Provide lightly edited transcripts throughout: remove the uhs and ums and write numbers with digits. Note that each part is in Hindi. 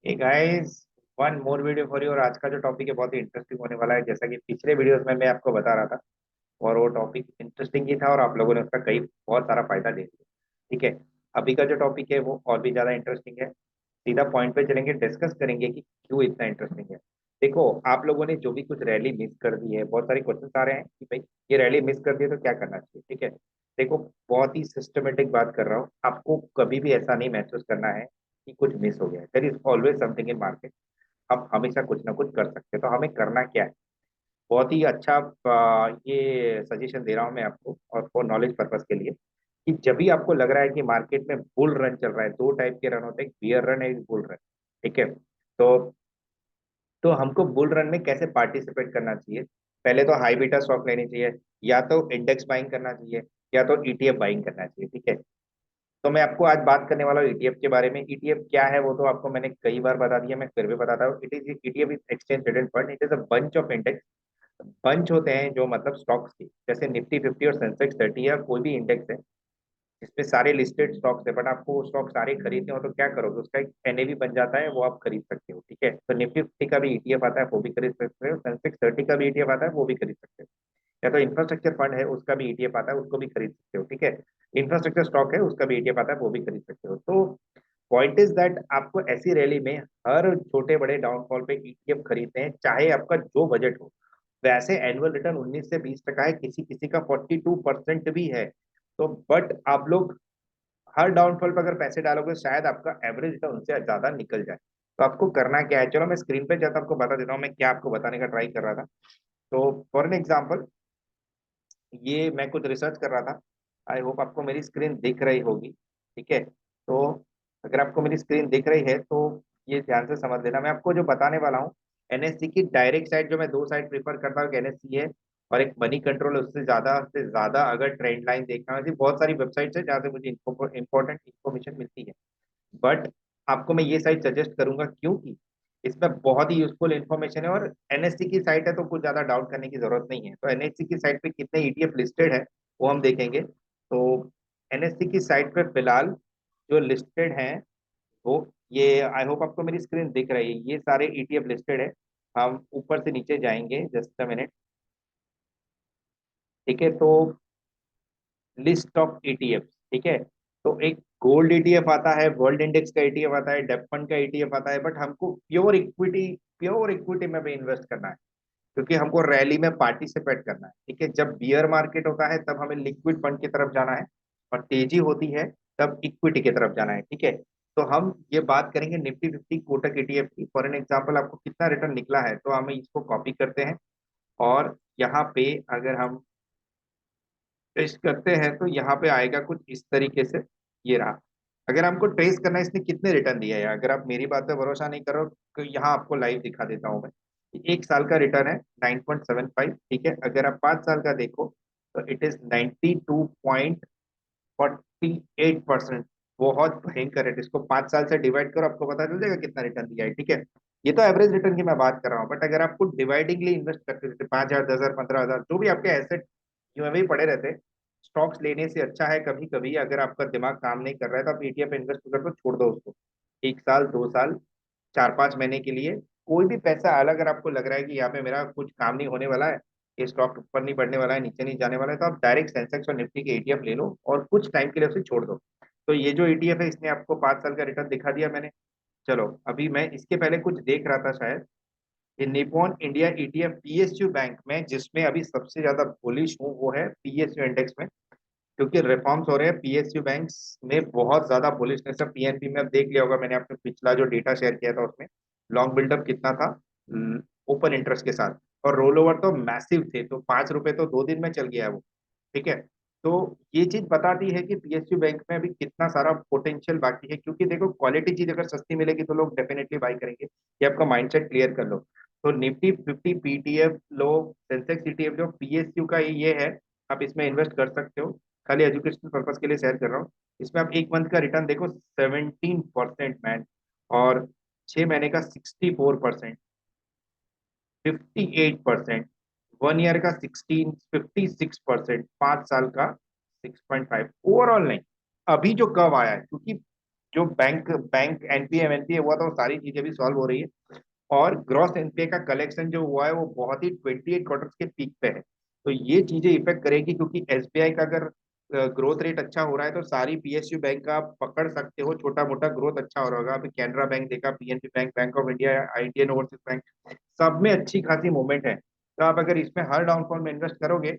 Hey guys, one more video for you. और आज का जो टॉपिक है बहुत ही इंटरेस्टिंग होने वाला है, जैसा कि पिछले वीडियोस में मैं आपको बता रहा था। और वो टॉपिक इंटरेस्टिंग ही था और आप लोगों ने उसका कई बहुत सारा फायदा ले लिया। ठीक है। अभी का जो टॉपिक है वो और भी ज्यादा इंटरेस्टिंग है। सीधा पॉइंट पे चलेंगे, डिस्कस करेंगे कि क्यों इतना इंटरेस्टिंग है। देखो, आप लोगों ने जो भी कुछ रैली मिस कर दी है, बहुत सारे क्वेश्चन आ रहे हैं कि भाई ये रैली मिस कर दी है तो क्या करना चाहिए। ठीक है। देखो, बहुत ही सिस्टमेटिक बात कर रहा हूँ, आपको कभी भी ऐसा नहीं महसूस करना है कि कुछ मिस हो गया है। There is always something in market. आप हमेशा कुछ ना कुछ कर सकते हैं, तो हमें करना क्या है। बहुत ही अच्छा ये सजेशन दे रहा हूँ मैं आपको, और फॉर नॉलेज पर्पज के लिए, कि जब भी आपको लग रहा है कि मार्केट में बुल रन चल रहा है, दो टाइप के रन होते हैं, एक बियर रन है, एक बुल रन। ठीक है। तो हमको बुल रन में कैसे पार्टिसिपेट करना चाहिए। पहले तो हाई बीटा स्टॉक लेनी चाहिए, या तो इंडेक्स बाइंग करना चाहिए, या तो ईटीएफ बाइंग करना चाहिए। ठीक है। तो मैं आपको आज बात करने वाला हूँ ईटीएफ के बारे में। ईटीएफ क्या है वो तो आपको मैंने कई बार बता दिया, मैं फिर भी बताता हूँ। It is ETF is exchange traded fund. It is a bunch of index. Bunch होते हैं जो मतलब स्टॉक्स की, जैसे निफ्टी 50 और सेंसेक्स 30 या कोई भी इंडेक्स है जिसमें सारे लिस्टेड स्टॉक्स है। बट आपको वो स्टॉक सारे खरीदने हो तो क्या करोगे, उसका एक एनएवी बन जाता है, वो आप खरीद सकते हो। ठीक है। तो निफ्टी 50 का भी ईटीएफ आता है, वो भी खरीद सकते हो। सेंसेक्स 30 का भी ईटीएफ आता है, वो भी खरीद सकते हो। या तो इंफ्रास्ट्रक्चर फंड है, उसका भी ईटीएफ आता है, उसको भी खरीद सकते हो। ठीक है। इंफ्रास्ट्रक्चर स्टॉक है, उसका भी ईटीएफ आता है, वो भी खरीद सकते हो। तो पॉइंट इज दैट आपको ऐसी रैली में हर छोटे बड़े डाउनफॉल पे ईटीएफ खरीदते हैं, चाहे आपका जो बजट हो। वैसे एनुअल रिटर्न 19 से 20% है, किसी किसी का 42% भी है। तो बट आप लोग हर डाउनफॉल पर अगर पैसे डालोगे, शायद आपका एवरेज रिटर्न उनसे ज्यादा निकल जाए। तो आपको करना क्या है, चलो मैं स्क्रीन पे जाता आपको बता देता हूँ मैं क्या आपको बताने का ट्राई कर रहा था। तो फॉर एन एग्जाम्पल, ये मैं कुछ रिसर्च कर रहा था। आई होप आपको मेरी स्क्रीन दिख रही होगी। ठीक है। तो अगर आपको मेरी स्क्रीन दिख रही है तो ये ध्यान से समझ लेना, मैं आपको जो बताने वाला हूँ। एनएससी की डायरेक्ट साइड, जो मैं दो साइड प्रीफर करता हूँ, एनएससी है और एक मनी कंट्रोल है। उससे ज्यादा से ज्यादा अगर ट्रेंड लाइन देखना है, ऐसी बहुत सारी वेबसाइट्स है जहाँ से मुझे इंपॉर्टेंट इन्फॉर्मेशन मिलती है। बट आपको मैं ये साइट सजेस्ट करूंगा, क्योंकि इसमें बहुत ही यूजफुल इन्फॉर्मेशन है। और एनएससी की साइट है तो कुछ ज्यादा डाउट करने की जरूरत नहीं है। तो एनएससी की साइट पे कितने ईटीएफ लिस्टेड है वो हम देखेंगे। तो एनएससी की साइट पे फिलहाल जो लिस्टेड हैं वो, ये आई होप आपको मेरी स्क्रीन दिख रही है, ये सारे ईटीएफ लिस्टेड है। हम ऊपर से नीचे जाएंगे, जस्ट अ मिनट। ठीक है। तो लिस्ट ऑफ ईटीएफ। ठीक है। तो एक गोल्ड ईटीएफ आता है, वर्ल्ड इंडेक्स का ईटीएफ आता है, डेप फंड का ईटीएफ आता है। बट हमको प्योर इक्विटी में भी इन्वेस्ट करना है, क्योंकि हमको रैली में पार्टिसिपेट करना है। ठीक है। जब बियर मार्केट होता है तब हमें लिक्विड फंड की तरफ जाना है, और तेजी होती है तब इक्विटी की तरफ जाना है। ठीक है। तो हम ये बात करेंगे निफ्टी 50 कोटक ईटीएफ की। फॉर एन एग्जाम्पल, आपको कितना रिटर्न निकला है, तो हम इसको कॉपी करते हैं। और यहाँ पे अगर हम ट्रेस करते हैं तो यहाँ पे आएगा कुछ इस तरीके से। ये रहा। अगर हमको ट्रेस करना है इसने कितने रिटर्न दिया है, अगर आप मेरी बात पे भरोसा नहीं करो तो यहाँ आपको लाइव दिखा देता हूँ मैं। एक साल का रिटर्न है 9.75। ठीक है। अगर आप 5 साल का देखो तो इट इज 92.48%। बहुत भयंकर है। इसको 5 साल से डिवाइड करो, आपको पता चल जाएगा कितना रिटर्न दिया है। ठीक है। ये तो एवरेज रिटर्न की मैं बात कर रहा हूँ, बट अगर आपको डिवाइडिंगली इन्वेस्ट करते रहते 5,000, 10,000, 15,000, जो भी आपके एसेट यूं भी पड़े रहते, स्टॉक्स लेने से अच्छा है कभी कभी अगर आपका दिमाग काम नहीं कर रहा है तो आप ईटीएफ इन्वेस्ट कर दो, छोड़ दो उसको। 1 साल, 2 साल, 4-5 महीने के लिए कोई भी पैसा अलग, अगर आपको लग रहा है कि यहाँ पे मेरा कुछ काम नहीं होने वाला है, ये स्टॉक ऊपर नहीं बढ़ने वाला है, नीचे नहीं जाने वाला है, तो आप डायरेक्ट सेंसेक्स और निफ्टी के ईटीएफ ले लो और कुछ टाइम के लिए उसे छोड़ दो। तो ये जो ईटीएफ है इसने आपको 5 साल का रिटर्न दिखा दिया मैंने। चलो, अभी मैं इसके पहले कुछ देख रहा था शायद, ये Nippon India ETF PSU bank में, जिसमें अभी सबसे ज्यादा बुलिश हूँ वो है पीएसयू इंडेक्स में, क्योंकि रिफॉर्म्स हो रहे हैं पीएसयू बैंक्स में, बहुत ज्यादा बुलिशनेस है। पीएनबी में अब देख लिया होगा, मैंने आपने पिछला जो डेटा शेयर किया था उसमें लॉन्ग बिल्डअप कितना था ओपन इंटरेस्ट के साथ, और रोल ओवर तो मैसिव थे। तो 5 रुपए तो 2 दिन में चल गया है वो। ठीक है। तो ये चीज बताती है कि पीएसयू बैंक में अभी कितना सारा पोटेंशियल बाकी है, क्योंकि देखो क्वालिटी चीज अगर सस्ती मिलेगी तो लोग डेफिनेटली बाई करेंगे। ये आपका माइंडसेट क्लियर कर लो। तो निफ्टी 50 पीटीएफ लो, सेंसेक्स ईटीएफ जो पीएसयू का ये है, आप इसमें इन्वेस्ट कर सकते हो। खाली एजुकेशनल पर्पज के लिए शेयर कर रहा हूँ। इसमें आप 1 मंथ का रिटर्न देखो, 17% मैन। और 6 महीने का 64%, 58%, 1 ईयर का 56%, 5 साल का 6.5। ओवरऑल नहीं, अभी जो कव आया है, क्योंकि जो बैंक बैंक एनपीए एनपीए हुआ था वो सारी चीजें भी सॉल्व हो रही है। और ग्रॉस एनपीए का कलेक्शन जो हुआ है वो बहुत ही 28 क्वार्टर्स के पीक पे है। तो ये चीजें इफेक्ट करेगी, क्योंकि एसबीआई का अगर ग्रोथ रेट अच्छा हो रहा है तो सारी पीएसयू बैंक का आप पकड़ सकते हो, छोटा मोटा ग्रोथ अच्छा हो रहा होगा। अभी कैनरा बैंक देखा, PNB bank, bank of India, Indian overseas bank, सब में अच्छी खासी मूवमेंट है। तो आप अगर इसमें हर डाउनफॉल में इन्वेस्ट करोगे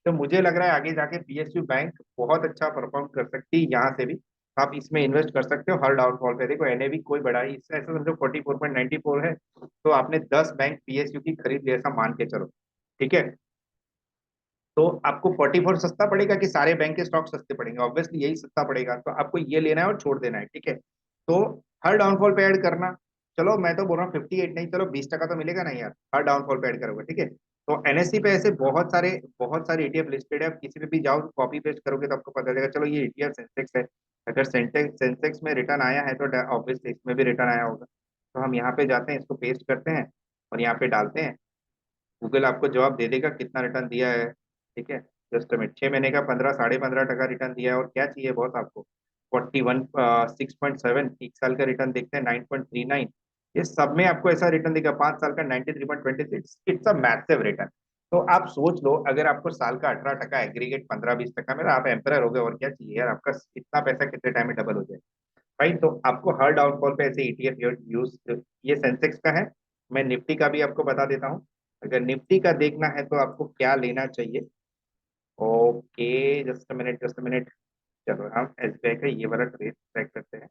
तो मुझे लग रहा है आगे जाके पीएसयू बैंक बहुत अच्छा परफॉर्म कर सकती है यहाँ से भी। आप इसमें इन्वेस्ट कर सकते हो हर डाउनफॉल पे। देखो एनएवी कोई बड़ा ही इससे ऐसा समझो 44.94 है, तो आपने 10 बैंक पीएसयू की खरीद ली ऐसा मान के चलो, ठीक है। तो आपको 44 सस्ता पड़ेगा कि सारे बैंक के स्टॉक सस्ते पड़ेंगे? ऑब्वियसली यही सस्ता पड़ेगा, तो आपको ये लेना है और छोड़ देना है, ठीक है। तो हर डाउनफॉल पे ऐड करना। चलो मैं तो बोल रहा हूँ 58 नहीं, चलो 20% तो मिलेगा ना यार, हर डाउनफॉल पे ऐड करोगे, ठीक है। तो एनएससी पे ऐसे बहुत सारे ईटीएफ लिस्टेड है। आप किसी पे भी जाओ कॉपी पेस्ट करोगे तो आपको पता चलेगा। चलो ये ईटीएफ सेंसेक्स है, अगर सेंसेक्स में रिटर्न आया है तो ऑब्वियसली इसमें भी रिटर्न आया होगा। तो हम यहाँ पे जाते हैं, इसको पेस्ट करते हैं और यहाँ पे डालते हैं। गूगल आपको जवाब दे देगा कितना रिटर्न दिया है, ठीक है। जस्ट मिनट, 6 महीने का 15 15.5% रिटर्न दिया है। और क्या चाहिए बहुत आपको? 6.7। एक साल का रिटर्न देखते हैं 9.39। ये सब में आपको ऐसा रिटर्न देगा। 5 साल का 93.26। It's a massive return. तो आप सोच लो, अगर आपको साल का 18%, एग्रीगेट 15 20% में, आप एम्पर हो गए। और क्या चाहिए यार? आपका इतना पैसा कितने टाइम में डबल हो जाए? भाई तो आपको हर डाउनफॉल पे ऐसे ईटीएफ यूज। ये सेंसेक्स का है। मैं निफ्टी का भी आपको बता देता हूँ। अगर निफ्टी का देखना है तो आपको क्या लेना चाहिए। Okay, just minute. चलो हम एसबीआई का ये वाला ट्रेड ट्रैक करते हैं।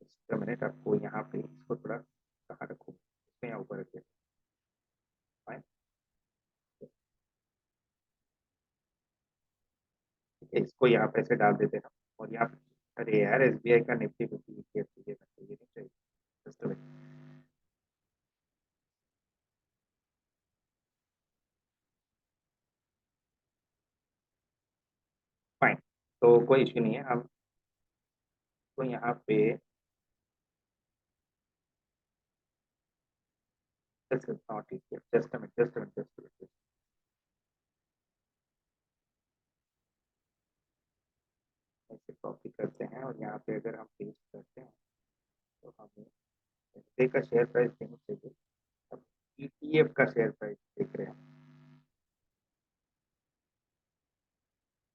जस्ट मिनट, आपको यहाँ पे इसको थोड़ा कहाँ रखूँ, इसमें यहाँ ऊपर रखिए। Fine, ठीक है, इसको यहाँ पे से डाल देते हैं हम। और यहाँ पे, अरे यार एसबीआई का निफ्टी 50 ईटीएफ चाहिए, ये नहीं चाहिए। Just minute. फाइन, तो कोई इश्यू नहीं है। हम तो यहाँ पे this is not ETF. Just minute. ऐसे कॉपी करते हैं और यहाँ पे अगर हम पेस्ट करते हैं तो हमें एसबीआई का शेयर प्राइस नहीं चाहिए। अब ईटीएफ का शेयर प्राइस देख रहे हैं,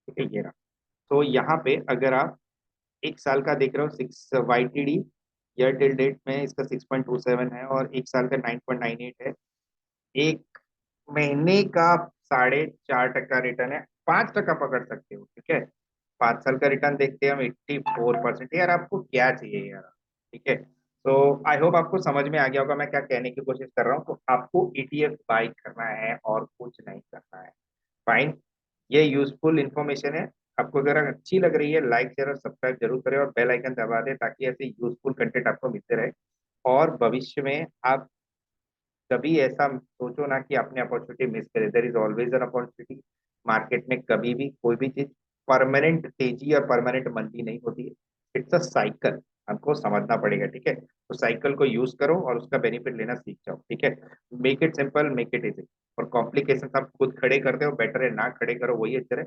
ठीक है, ये रहा। तो यहाँ पे अगर आप एक साल का देख रहे हो, 6 YTD, ईयर टिल डेट में इसका 6.27 है और एक साल का 9.98 है। एक महीने का 4.5% रिटर्न है। 5% पकड़ सकते हो, ठीक है। 5 साल का रिटर्न देखते हैं हम 84%। यार आपको क्या चाहिए यार? ठीक है। तो आई होप आपको समझ में आ गया होगा मैं क्या कहने की कोशिश कर रहा हूँ। तो आपको ईटीएफ बाई करना है और कुछ नहीं करना है। फाइन, ये यूजफुल इंफॉर्मेशन है। आपको अगर अच्छी लग रही है, लाइक शेयर और सब्सक्राइब जरूर करें और बेल आइकन दबा दें, ताकि ऐसे यूजफुल कंटेंट आपको मिलते रहे। और भविष्य में आप कभी ऐसा सोचो ना कि आपने अपॉर्चुनिटी मिस करे। There is always an opportunity. Market में कभी भी कोई भी चीज परमानेंट तेजी और परमानेंट मंदी नहीं होती है। इट्स अ साइकिल, हमको समझना पड़ेगा, ठीक है। तो साइकिल को यूज करो और उसका बेनिफिट लेना सीख जाओ, ठीक है। Make it simple, make it easy. और कॉम्प्लिकेशन आप खुद खड़े करते हो, बेटर है ना खड़े करो, वही अच्छा है।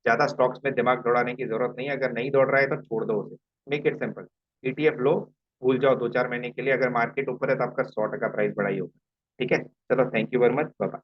ज्यादा स्टॉक्स में दिमाग दौड़ाने की जरूरत नहीं है। अगर नहीं दौड़ रहा है तो छोड़ दो उसे। Make it simple. ईटीएफ लो, भूल जाओ 2 4 महीने के लिए। अगर मार्केट ऊपर है तो आपका 100% प्राइस बढ़ाई होगा, ठीक है। चलो, thank you very much, bye.